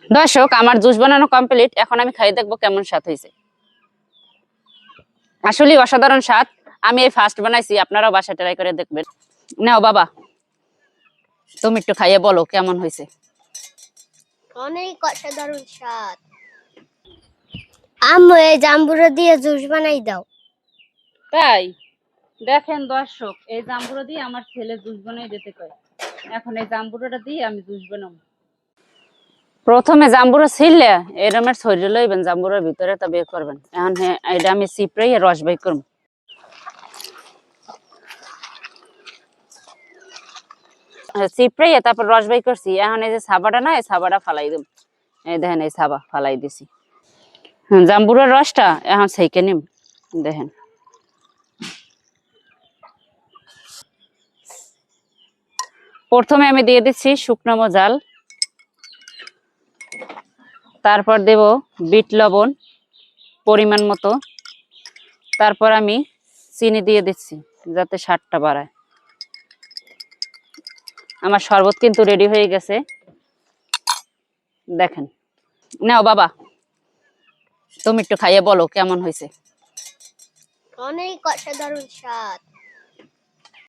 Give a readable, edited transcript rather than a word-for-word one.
দর্শক, আমার জুস বানানো কমপ্লিট। এখন আমি খাই দেখবো কেমন স্বাদ হয়েছে। আসলে অসাধারণ স্বাদ। আমি এই ফার্স্ট বানাইছি, আপনারাও বাসায় ট্রাই করে দেখবেন। নাও বাবা, তুমি একটু খাইয়ে বলো কেমন হয়েছে। অনেক অসাধারণ স্বাদ। আম্মু এই জাম্বুরা দিয়ে জুস বানাই দাও। তাই দেখেন দর্শক, এই জাম্বুরা দিয়ে আমার ছেলে জুস বানাই দিতে কয়। এখন এই জাম্বুরাটা দিয়ে আমি জুস বানাবো। প্রথমে জাম্বুরা ছিলে এরমের ছড়িয়ে লইবেন, জাম্বুরার ভিতরে তা বের করবেন। এখন এটা আমি চিপড়ে রস বাই করব। চিপড়ে তারপর রস বাই করছি। এখন এই যে সাবাটা না, এই সাবাটা ফালাই দেব। এই দেখেন, এই সাবা ফালাই দিছি। জাম্বুরার রসটা এখন সেইকে নিম। দেখেন, প্রথমে আমি দিয়ে দিচ্ছি শুকনো মজাল, তারপর দেব বিট লবণ পরিমাণ মতো, তারপর আমি চিনি দিয়ে দিচ্ছি যাতে স্বাদটা বাড়ায়। আমার শরবত কিন্তু রেডি হয়ে গেছে, দেখেন। নাও বাবা, তুমি একটু খাইয়ে বলো কেমন হয়েছে। অনেক অসাধারণ স্বাদ।